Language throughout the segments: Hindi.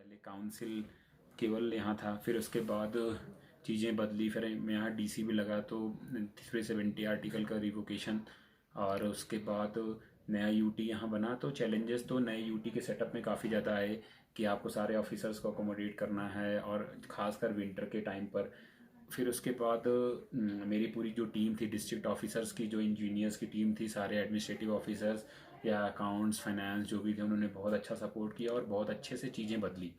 पहले काउंसिल केवल यहाँ था, फिर उसके बाद चीज़ें बदली, फिर मैं यहाँ डीसी भी लगा तो 370 आर्टिकल का रिवोकेशन, और उसके बाद नया यूटी यहाँ बना। तो चैलेंजेस तो नए यूटी के सेटअप में काफ़ी ज़्यादा आए कि आपको सारे ऑफिसर्स को अकोमोडेट करना है, और ख़ासकर विंटर के टाइम पर। फिर उसके बाद मेरी पूरी जो टीम थी डिस्ट्रिक्ट ऑफिसर्स की, जो इंजीनियर्स की टीम थी, सारे एडमिनिस्ट्रेटिव ऑफिसर्स या अकाउंट्स फाइनेंस जो भी थे, उन्होंने बहुत अच्छा सपोर्ट किया और बहुत अच्छे से चीज़ें बदली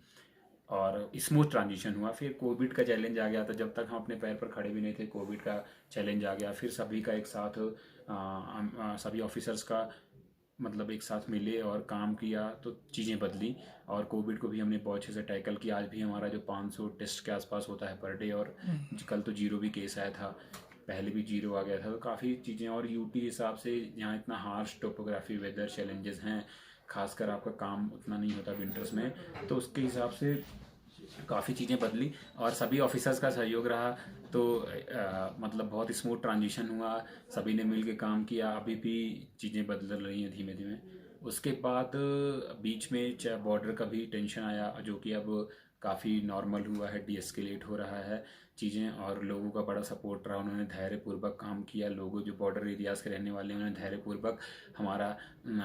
और स्मूथ ट्रांजिशन हुआ। फिर कोविड का चैलेंज आ गया, तो जब तक हम अपने पैर पर खड़े भी नहीं थे कोविड का चैलेंज आ गया। फिर सभी का एक साथ सभी ऑफिसर्स का मतलब एक साथ मिले और काम किया तो चीज़ें बदली, और कोविड को भी हमने बहुत अच्छे से टैकल किया। आज भी हमारा जो 500 टेस्ट के आसपास होता है पर डे, और कल तो जीरो भी केस आया था, पहले भी जीरो आ गया था। तो काफ़ी चीज़ें, और यूटी हिसाब से यहाँ इतना हार्श टोपोग्राफी वेदर चैलेंजेस हैं, खासकर आपका काम उतना नहीं होता विंटर्स में, तो उसके हिसाब से काफ़ी चीज़ें बदली और सभी ऑफिसर्स का सहयोग रहा। तो मतलब बहुत स्मूथ ट्रांजिशन हुआ, सभी ने मिल के काम किया। अभी भी चीज़ें बदल रही हैं धीमे धीमे। उसके बाद बीच में चाहे बॉर्डर का भी टेंशन आया, जो कि अब काफ़ी नॉर्मल हुआ है, डीएस्केलेट हो रहा है चीज़ें, और लोगों का बड़ा सपोर्ट रहा। उन्होंने धैर्यपूर्वक काम किया, लोगों जो बॉर्डर एरियाज़ के रहने वाले हैं उन्होंने धैर्यपूर्वक हमारा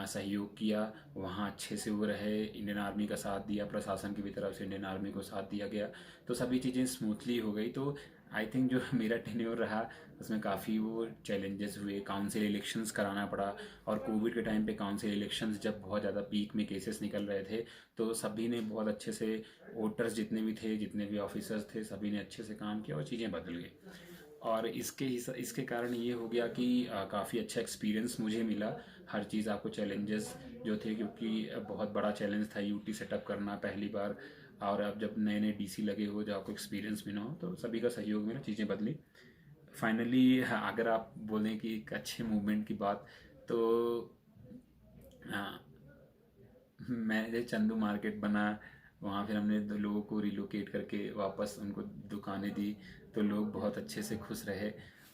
सहयोग किया, वहाँ अच्छे से वो रहे। इंडियन आर्मी का साथ दिया, प्रशासन की भी तरफ से इंडियन आर्मी को साथ दिया गया, तो सभी चीज़ें स्मूथली हो गई। तो आई थिंक जो मेरा टेन्योर रहा उसमें काफ़ी वो चैलेंजेस हुए, काउंसिल इलेक्शंस कराना पड़ा, और कोविड के टाइम पे काउंसिल इलेक्शंस जब बहुत ज़्यादा पीक में केसेस निकल रहे थे, तो सभी ने बहुत अच्छे से, वोटर्स जितने भी थे, जितने भी ऑफिसर्स थे, सभी ने अच्छे से काम किया और चीज़ें बदल गई। और इसके कारण ये हो गया कि काफ़ी अच्छा एक्सपीरियंस मुझे मिला। हर चीज़ आपको चैलेंजेस जो थे, क्योंकि बहुत बड़ा चैलेंज था यूटी सेटअप करना पहली बार, और अब जब नए नए डीसी लगे हो, जो आपको एक्सपीरियंस मिला हो, तो सभी का सहयोग मिला, चीज़ें बदली फाइनली। अगर आप बोलें कि एक अच्छे मूवमेंट की बात, तो हाँ, मैंने चंदू मार्केट बना, वहाँ फिर हमने लोगों को रिलोकेट करके वापस उनको दुकानें दी, तो लोग बहुत अच्छे से खुश रहे।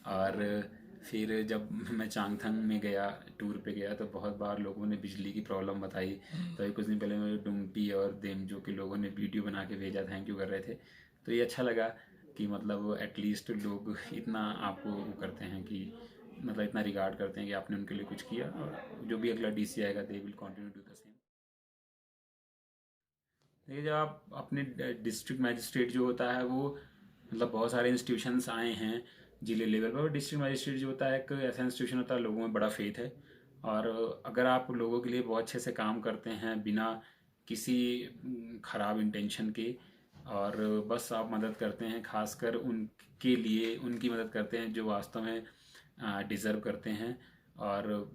और फिर जब मैं चांगथंग में गया, टूर पे गया, तो बहुत बार लोगों ने बिजली की प्रॉब्लम बताई। तो अभी कुछ दिन पहले मुझे डुंगटी और देमजो के लोगों ने वीडियो बना के भेजा, थैंक यू कर रहे थे। तो ये अच्छा लगा कि मतलब एटलीस्ट लोग इतना आपको वो करते हैं कि मतलब इतना रिगार्ड करते हैं कि आपने उनके लिए कुछ किया, और जो भी अगला डीसी आएगा they will continue to the same. देखिए, जब आप अपने डिस्ट्रिक्ट मैजिस्ट्रेट जो होता है वो, मतलब बहुत सारे इंस्टीट्यूशंस आए हैं जिले लेवल पर, डिस्ट्रिक्ट मैजिस्ट्रेट जो होता है एक ऐसा इंस्टीट्यूशन होता है, लोगों में बड़ा फेथ है। और अगर आप लोगों के लिए बहुत अच्छे से काम करते हैं बिना किसी खराब इंटेंशन के, और बस आप मदद करते हैं, खासकर उनके लिए उनकी मदद करते हैं जो वास्तव में डिज़र्व करते हैं, और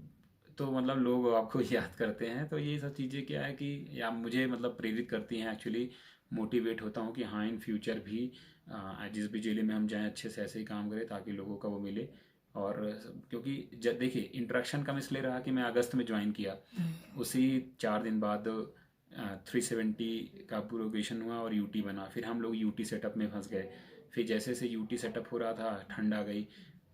तो मतलब लोग आपको याद करते हैं। तो ये सब चीज़ें क्या है कि या मुझे मतलब प्रेरित करती हैं एक्चुअली। मोटिवेट होता हूँ कि हाँ, इन फ्यूचर भी जिस भी जिले में हम जाएं अच्छे से ऐसे ही काम करें ताकि लोगों का वो मिले। और क्योंकि जब देखिए इंटरेक्शन कम इसलिए रहा कि मैं अगस्त में ज्वाइन किया, उसी 4 दिन बाद 370 का प्रोग्रेशन हुआ और यूटी बना। फिर हम लोग यूटी सेटअप में फंस गए। फिर जैसे जैसे यूटी सेटअप हो रहा था, ठंड आ गई,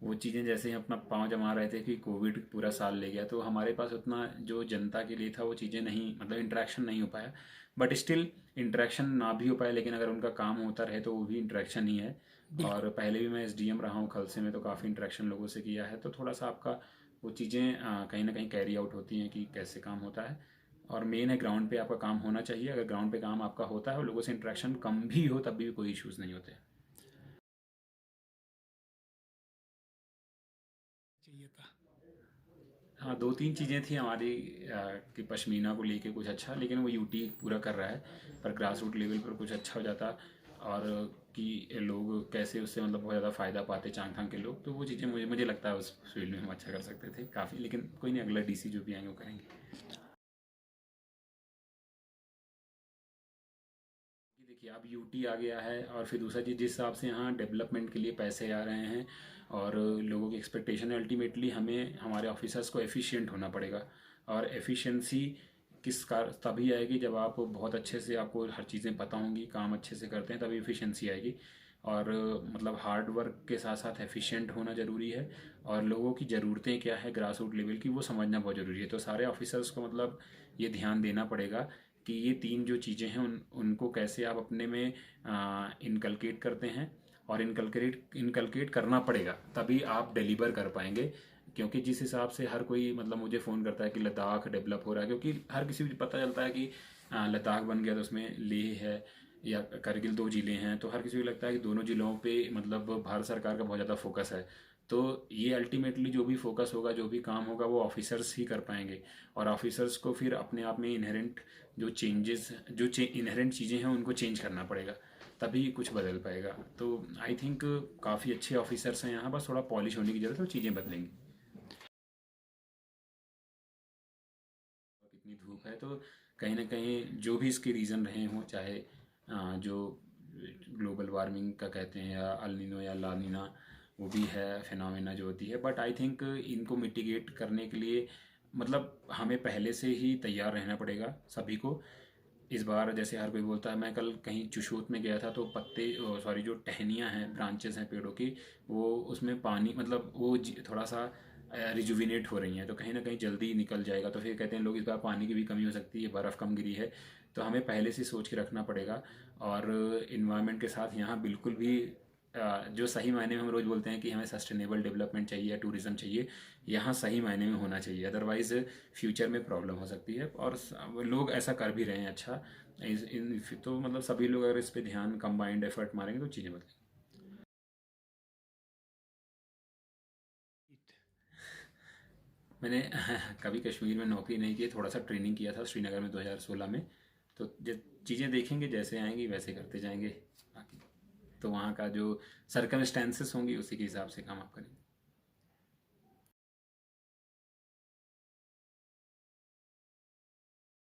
वो चीज़ें जैसे ही अपना पाँव जमा रहे थे कि कोविड पूरा साल ले गया, तो हमारे पास उतना जो जनता के लिए था वो चीज़ें नहीं, मतलब इंटरेक्शन नहीं हो पाया। बट स्टिल इंटरेक्शन ना भी हो पाए, लेकिन अगर उनका काम होता रहे तो वो भी इंटरेक्शन ही है। बिल्कुल। और पहले भी मैं एसडीएम रहा हूँ खलसे में, तो काफ़ी इंटरेक्शन लोगों से किया है, तो थोड़ा सा आपका वो चीज़ें कहीं ना कहीं कैरी आउट होती हैं कि कैसे काम होता है। और मेन है ग्राउंड पे आपका काम होना चाहिए। अगर ग्राउंड पे काम आपका होता है और लोगों से इंटरेक्शन कम भी हो, तब भी कोई इश्यूज़ नहीं होते। चाहिए था। हाँ, 2-3 चीज़ें थी हमारी कि पश्मीना को लेके कुछ अच्छा, लेकिन वो यूटी पूरा कर रहा है। पर ग्रास रूट लेवल पर कुछ अच्छा हो जाता, और कि लोग कैसे उससे मतलब बहुत ज़्यादा फ़ायदा पाते चांगथांग के लोग, तो वो चीज़ें मुझे मुझे लगता है उस फील्ड में हम अच्छा कर सकते थे काफ़ी। लेकिन कोई नहीं, अगला डीसी जो भी आएंगे वो करेंगे। कि देखिए अब यूटी आ गया है, और फिर दूसरा चीज़ जिस हिसाब से यहाँ डेवलपमेंट के लिए पैसे आ रहे हैं, और लोगों की एक्सपेक्टेशन है, अल्टीमेटली हमें हमारे ऑफिसर्स को एफिशिएंट होना पड़ेगा। और एफिशिएंसी किस कार तभी आएगी जब आप बहुत अच्छे से, आपको हर चीज़ें पता होंगी, काम अच्छे से करते हैं, तभी एफिशिएंसी आएगी। और मतलब हार्ड वर्क के साथ साथ एफिशिएंट होना ज़रूरी है, और लोगों की ज़रूरतें क्या है ग्रास रूट लेवल की, वो समझना बहुत ज़रूरी है। तो सारे ऑफिसर्स को मतलब ये ध्यान देना पड़ेगा कि ये 3 जो चीज़ें हैं उनको कैसे आप अपने में इनकलकेट करते हैं, और इनकलकेट करना पड़ेगा, तभी आप डिलीवर कर पाएंगे। क्योंकि जिस हिसाब से हर कोई मतलब मुझे फ़ोन करता है कि लद्दाख डेवलप हो रहा है, क्योंकि हर किसी को पता चलता है कि लद्दाख बन गया तो उसमें लेह है या करगिल 2 ज़िले हैं, तो हर किसी को लगता है कि दोनों ज़िलों पे मतलब भारत सरकार का बहुत ज़्यादा फोकस है। तो ये अल्टीमेटली जो भी फोकस होगा, जो भी काम होगा, वो ऑफिसर्स ही कर पाएंगे। और ऑफिसर्स को फिर अपने आप में इनहेरेंट जो चेंजेस, जो इनहेरेंट चीज़ें हैं उनको चेंज करना पड़ेगा, तभी कुछ बदल पाएगा। तो आई थिंक काफ़ी अच्छे ऑफिसर्स हैं यहाँ, बस थोड़ा पॉलिश होने की ज़रूरत है, तो चीज़ें बदलेंगी। कितनी धूप है, तो कहीं ना कहीं जो भी इसके रीज़न रहे हों, चाहे जो ग्लोबल वार्मिंग का कहते हैं या अल नीनो या ला नीना, वो भी है फिनोमेना जो होती है, बट आई थिंक इनको मिटिगेट करने के लिए मतलब हमें पहले से ही तैयार रहना पड़ेगा सभी को। इस बार जैसे हर कोई बोलता है, मैं कल कहीं चुशूत में गया था तो पत्ते, सॉरी, जो टहनियाँ हैं, ब्रांचेस हैं पेड़ों की, वो उसमें पानी मतलब वो थोड़ा सा रिजुविनेट हो रही हैं, तो कहीं ना कहीं जल्दी निकल जाएगा। तो फिर कहते हैं लोग इस बार पानी की भी कमी हो सकती है, बर्फ़ कम गिरी है, तो हमें पहले से सोच के रखना पड़ेगा। और इन्वायरमेंट के साथ यहाँ बिल्कुल भी जो सही मायने में हम रोज़ बोलते हैं कि हमें सस्टेनेबल डेवलपमेंट चाहिए या टूरिज़्म चाहिए, यहाँ सही मायने में होना चाहिए, अदरवाइज़ फ्यूचर में प्रॉब्लम हो सकती है। और लोग ऐसा कर भी रहे हैं। अच्छा, तो मतलब सभी लोग अगर इस पे ध्यान, कंबाइंड एफर्ट मारेंगे तो चीज़ें बदलेंगी। मैंने कभी कश्मीर में नौकरी नहीं की, थोड़ा सा ट्रेनिंग किया था श्रीनगर में 2016 में। तो चीज़ें देखेंगे, जैसे आएंगी वैसे करते जाएंगे। बाकी तो वहाँ का जो सर्कमस्टेंसेस होंगी उसी के हिसाब से काम आप करेंगे।